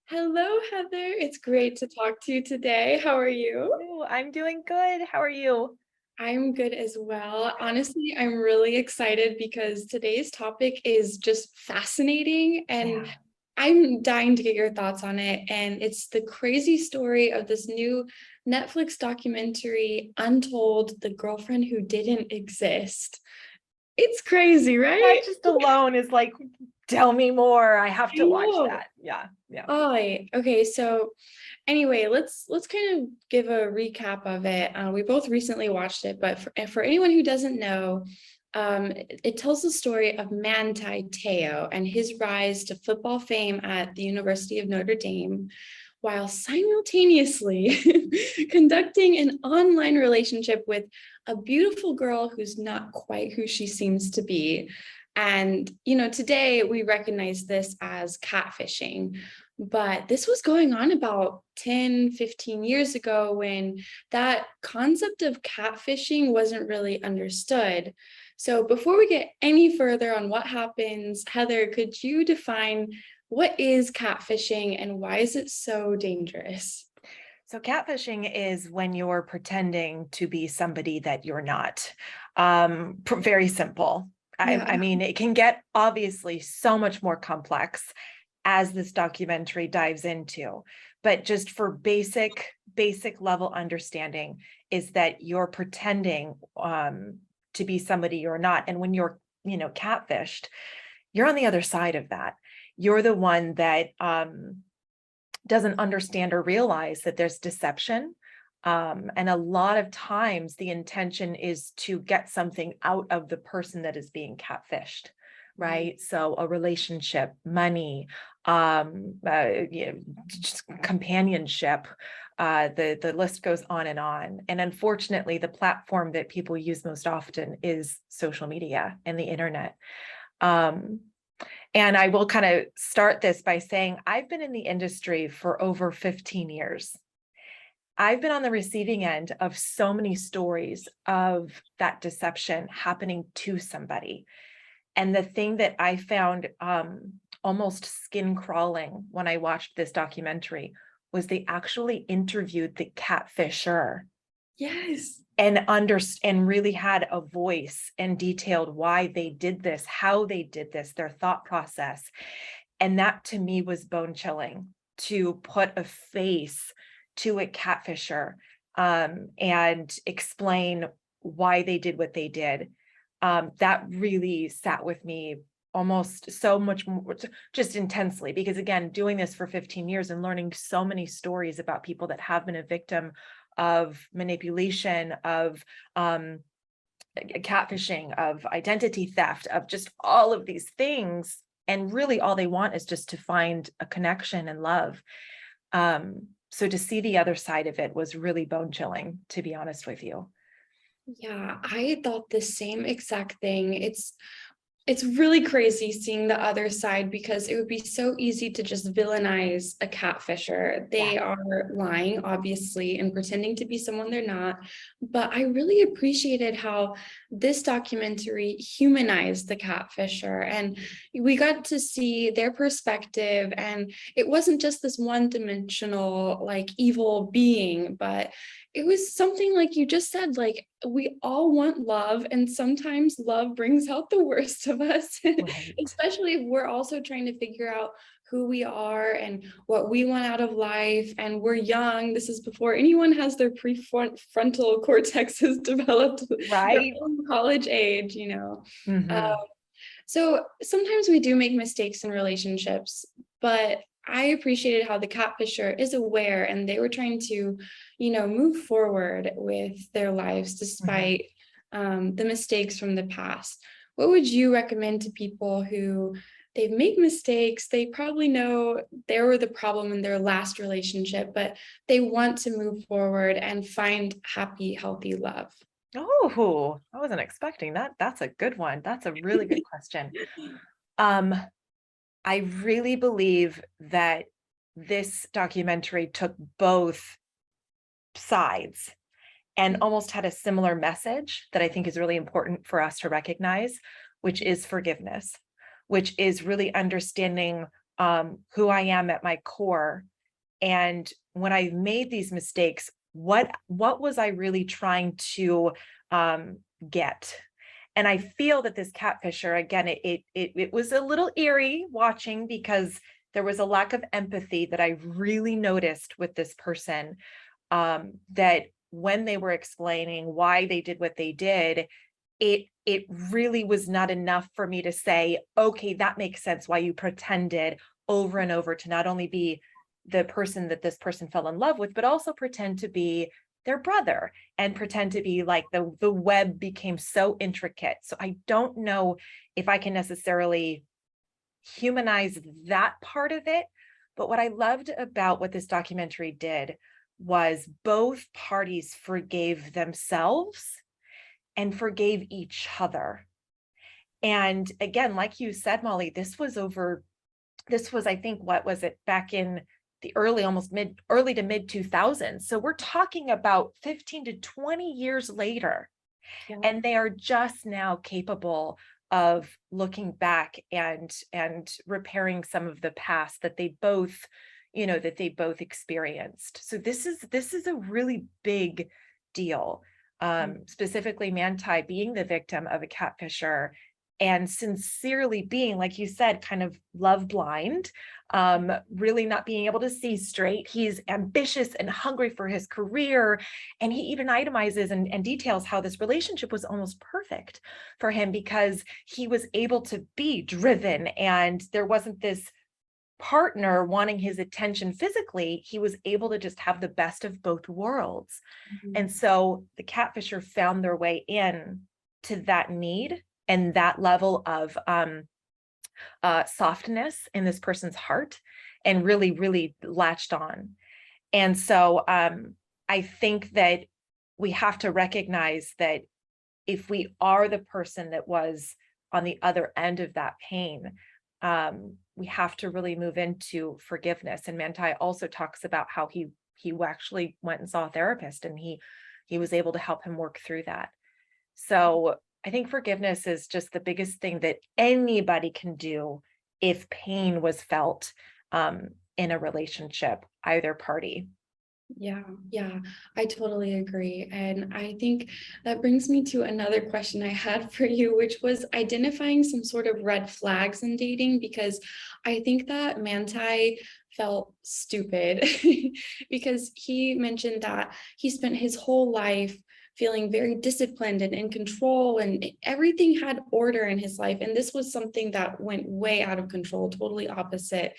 Hello, Heather. It's great to talk to you today. How are you? Oh, I'm doing good. How are you? I'm good as well. Honestly, I'm really excited because today's topic is just fascinating and Yeah. I'm dying to get your thoughts on it. And it's the crazy story of this new Netflix documentary, Untold, the girlfriend who didn't exist. It's crazy, That right? just alone is like, tell me more. I have I to watch know. that. Yeah. Yeah. Oh, okay. So anyway, let's kind of give a recap of it. We both recently watched it, but for anyone who doesn't know, it tells the story of Manti Te'o and his rise to football fame at the University of Notre Dame, while simultaneously conducting an online relationship with a beautiful girl who's not quite who she seems to be. And, today we recognize this as catfishing. But this was going on about 10, 15 years ago when that concept of catfishing wasn't really understood. So before we get any further on what happens, Heather, could you define what is catfishing and why is it so dangerous? So catfishing is when you're pretending to be somebody that you're not. Very simple. Yeah. I mean, it can get obviously so much more complex as this documentary dives into, but just for basic level understanding is that you're pretending to be somebody you're not. And when you're, catfished, you're on the other side of that. You're the one that doesn't understand or realize that there's deception. And a lot of times the intention is to get something out of the person that is being catfished, right? So a relationship, money, just companionship, the list goes on and on. And unfortunately, the platform that people use most often is social media and the internet. Um, and I will kind of start this by saying I've been in the industry for over 15 years. I've been on the receiving end of so many stories of that deception happening to somebody. And the thing that I found almost skin crawling when I watched this documentary was they actually interviewed the catfisher Yes. and really had a voice and detailed why they did this, how they did this, their thought process. And that to me was bone chilling, to put a face to a catfisher and explain why they did what they did. That really sat with me almost so much more, just intensely, because again, doing this for 15 years and learning so many stories about people that have been a victim of manipulation, of catfishing, of identity theft, of just all of these things. And really all they want is just to find a connection and love. So to see the other side of it was really bone chilling, to be honest with you. Yeah, I thought the same exact thing. It's really crazy seeing the other side because it would be so easy to just villainize a catfisher. Yeah. They are lying, obviously, and pretending to be someone they're not. But I really appreciated how this documentary humanized the catfisher and we got to see their perspective. And it wasn't just this one-dimensional, like evil being, but it was something like you just said, like we all want love, and sometimes love brings out the worst of us, Right. especially if we're also trying to figure out who we are and what we want out of life. And we're young. This is before anyone has their prefrontal cortexes developed. They're Right. all in college age. Uh, Mm-hmm. so sometimes we do make mistakes in relationships, but I appreciated how the catfisher is aware and they were trying to, move forward with their lives Mm-hmm. despite the mistakes from the past. What would you recommend to people who they've made mistakes? They probably know they were the problem in their last relationship, but they want to move forward and find happy, healthy love. Oh, I wasn't expecting that. That's a good one. That's a really good question. Um, I really believe that this documentary took both sides and almost had a similar message that I think is really important for us to recognize, which is forgiveness, which is really understanding who I am at my core. And when I made these mistakes, what was I really trying to get? And I feel that this catfisher, again, it was a little eerie watching, because there was a lack of empathy that I really noticed with this person, that when they were explaining why they did what they did, it really was not enough for me to say, okay, that makes sense why you pretended over and over to not only be the person that this person fell in love with, but also pretend to be their brother, and pretend to be like the web became so intricate. So I don't know if I can necessarily humanize that part of it. But what I loved about what this documentary did was both parties forgave themselves and forgave each other. And again, like you said, Molly, this was, I think, what was it, back in the early to mid 2000s. So we're talking about 15 to 20 years later, Yeah. and they are just now capable of looking back and repairing some of the past that they both, experienced. So this is a really big deal. Specifically Manti being the victim of a catfisher, and sincerely being, like you said, kind of love blind, really not being able to see straight. He's ambitious and hungry for his career. And he even itemizes and details how this relationship was almost perfect for him, because he was able to be driven, and there wasn't this partner wanting his attention physically. He was able to just have the best of both worlds. And so the catfisher found their way in to that need and that level of softness in this person's heart, and really, really latched on. And so I think that we have to recognize that if we are the person that was on the other end of that pain, we have to really move into forgiveness. And Manti also talks about how he actually went and saw a therapist, and he was able to help him work through that. So I think forgiveness is just the biggest thing that anybody can do if pain was felt in a relationship, either party. Yeah, I totally agree. And I think that brings me to another question I had for you, which was identifying some sort of red flags in dating, because I think that Manti felt stupid because he mentioned that he spent his whole life feeling very disciplined and in control, and everything had order in his life. And this was something that went way out of control, totally opposite.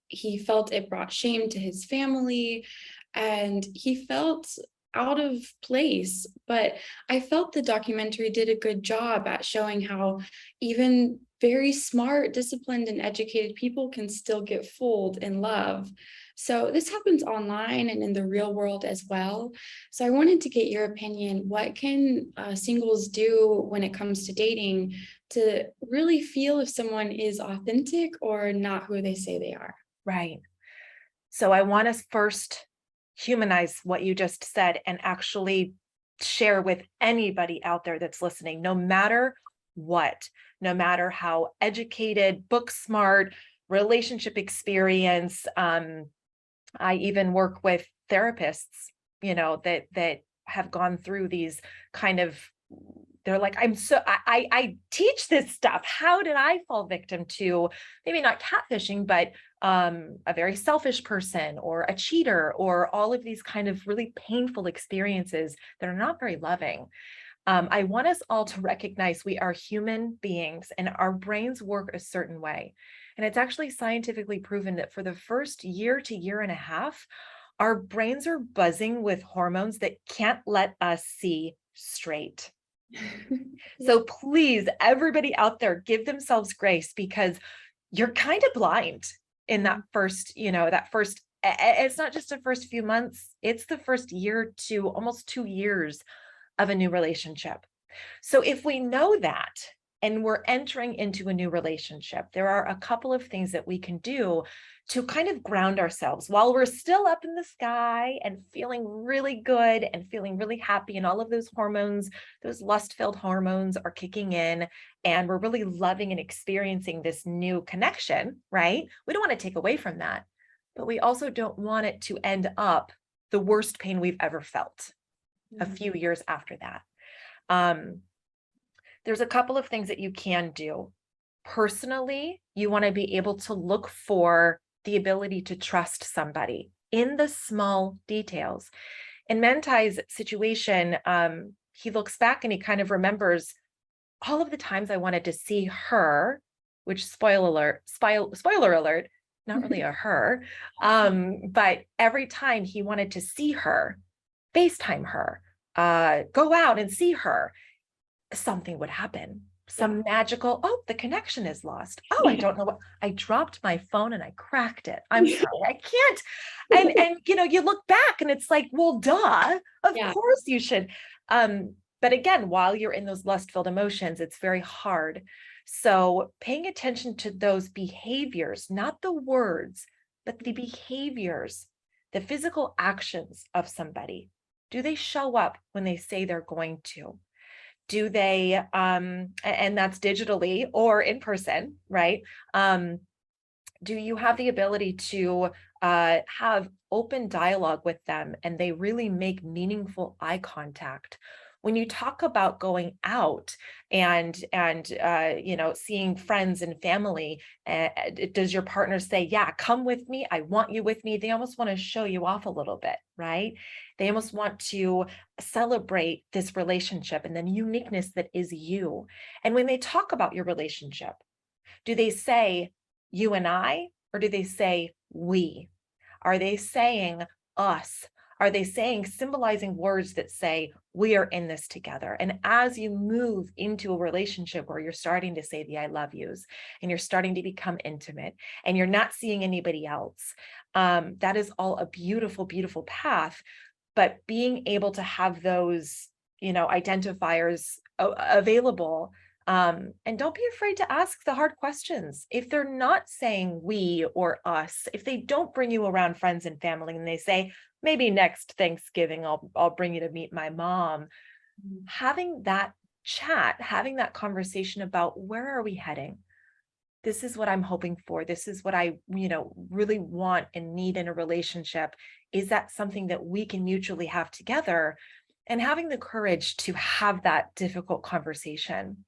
He felt it brought shame to his family, and he felt out of place. But I felt the documentary did a good job at showing how even very smart, disciplined, and educated people can still get fooled in love. So this happens online and in the real world as well. So I wanted to get your opinion. What can singles do when it comes to dating to really feel if someone is authentic or not who they say they are? Right. So I want to first humanize what you just said and actually share with anybody out there that's listening, no matter what, no matter how educated, book smart, relationship experience. I even work with therapists, that have gone through these kind of, they're like, I teach this stuff. How did I fall victim to maybe not catfishing, but a very selfish person or a cheater, or all of these kind of really painful experiences that are not very loving. I want us all to recognize we are human beings and our brains work a certain way. And it's actually scientifically proven that for the first year to year and a half, our brains are buzzing with hormones that can't let us see straight. So please, everybody out there, give themselves grace, because you're kind of blind in that first, it's not just the first few months, it's the first year to almost 2 years of a new relationship. So if we know that, and we're entering into a new relationship, there are a couple of things that we can do to kind of ground ourselves while we're still up in the sky and feeling really good and feeling really happy. And all of those hormones, those lust-filled hormones are kicking in, and we're really loving and experiencing this new connection, right? We don't want to take away from that, but we also don't want it to end up the worst pain we've ever felt a few years after that. There's a couple of things that you can do. Personally, you want to be able to look for the ability to trust somebody in the small details. In Mentai's situation, he looks back and he kind of remembers all of the times I wanted to see her, which spoiler alert, not really a her, but every time he wanted to see her, FaceTime her, go out and see her, something would happen. Some magical, oh, the connection is lost. Oh, I don't know what, I dropped my phone and I cracked it. I'm sorry, I can't. And you look back and it's like, well, duh, of course you should. But again, while you're in those lust-filled emotions, it's very hard. So paying attention to those behaviors, not the words, but the behaviors, the physical actions of somebody. Do they show up when they say they're going to? Do they, and that's digitally or in person, right? Do you have the ability to have open dialogue with them and they really make meaningful eye contact? When you talk about going out and seeing friends and family, does your partner say, yeah, come with me, I want you with me? They almost want to show you off a little bit, right? They almost want to celebrate this relationship and the uniqueness that is you. And when they talk about your relationship, do they say you and I, or do they say we? Are they saying us? Are they saying, symbolizing words that say, we are in this together? And as you move into a relationship where you're starting to say the I love yous and you're starting to become intimate and you're not seeing anybody else, that is all a beautiful, beautiful path. But being able to have those, identifiers available, and don't be afraid to ask the hard questions. If they're not saying we or us, if they don't bring you around friends and family and they say, maybe next Thanksgiving, I'll bring you to meet my mom. Having that chat, having that conversation about where are we heading? This is what I'm hoping for. This is what I, really want and need in a relationship. Is that something that we can mutually have together? And having the courage to have that difficult conversation.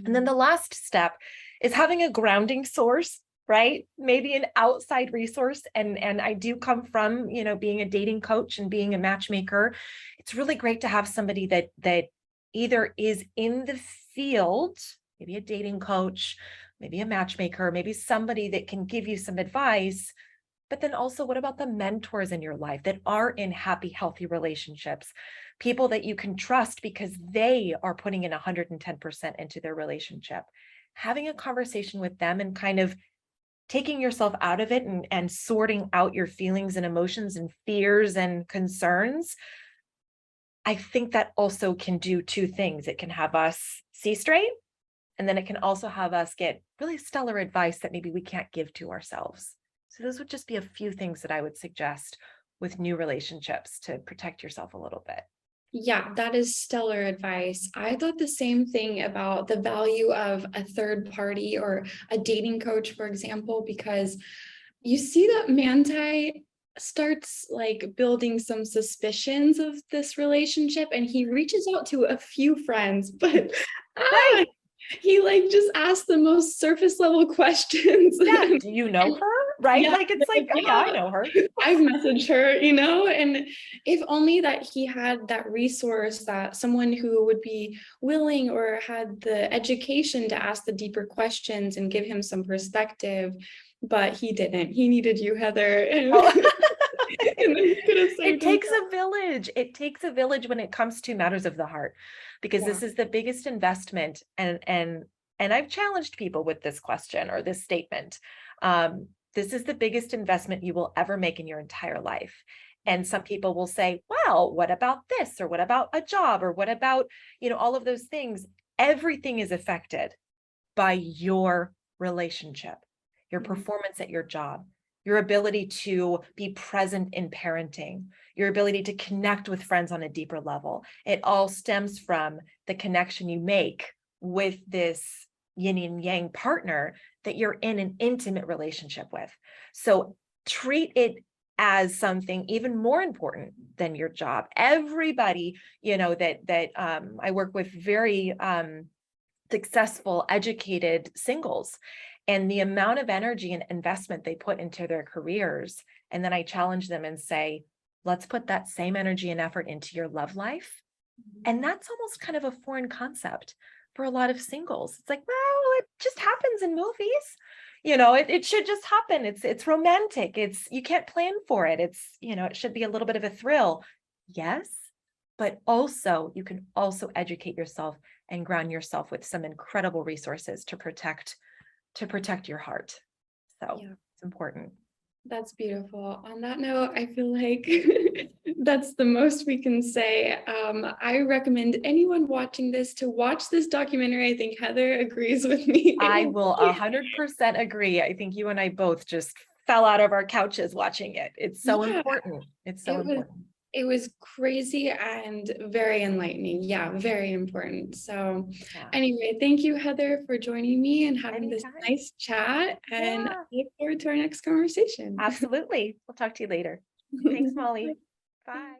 And then the last step is having a grounding source, right? Maybe an outside resource. And I do come from, being a dating coach and being a matchmaker. It's really great to have somebody that either is in the field, maybe a dating coach, maybe a matchmaker, maybe somebody that can give you some advice. But then also, what about the mentors in your life that are in happy, healthy relationships? People that you can trust because they are putting in 110% into their relationship. Having a conversation with them and kind of taking yourself out of it and sorting out your feelings and emotions and fears and concerns. I think that also can do two things. It can have us see straight, and then it can also have us get really stellar advice that maybe we can't give to ourselves. So those would just be a few things that I would suggest with new relationships to protect yourself a little bit. Yeah, that is stellar advice. I thought the same thing about the value of a third party or a dating coach, for example, because you see that Manti starts like building some suspicions of this relationship and he reaches out to a few friends, but Right. he like just asks the most surface level questions. Yeah. Do you know her? Right. Yeah, Like, it's like, oh, yeah, I know her. I've messaged her, and if only that he had that resource, that someone who would be willing or had the education to ask the deeper questions and give him some perspective, but he didn't. He needed you, Heather. Oh. And then he could have saved It takes himself. a village. It takes a village when it comes to matters of the heart, because this is the biggest investment. And I've challenged people with this question or this statement. This is the biggest investment you will ever make in your entire life. And some people will say, well, what about this? Or what about a job? Or what about, all of those things? Everything is affected by your relationship, your Mhm. performance at your job, your ability to be present in parenting, your ability to connect with friends on a deeper level. It all stems from the connection you make with this yin and yang partner that you're in an intimate relationship with. So treat it as something even more important than your job. Everybody, I work with very successful, educated singles, and the amount of energy and investment they put into their careers. And then I challenge them and say, let's put that same energy and effort into your love life. And that's almost kind of a foreign concept for a lot of singles. It's like, well, it just happens in movies. It should just happen. It's romantic. You can't plan for it. It should be a little bit of a thrill. Yes, but also you can also educate yourself and ground yourself with some incredible resources to protect your heart. So Yeah. it's important. That's beautiful. On that note, I feel like that's the most we can say. I recommend anyone watching this to watch this documentary. I think Heather agrees with me. I will 100% agree. I think you and I both just fell out of our couches watching it. It's so Yeah, important. It's so it was important. it was crazy and very enlightening. Yeah, very important. So Yeah. anyway, thank you, Heather, for joining me and having this Anytime. nice chat. And I Yeah, look forward to our next conversation. absolutely. We'll talk to you later. Thanks, Molly. Bye.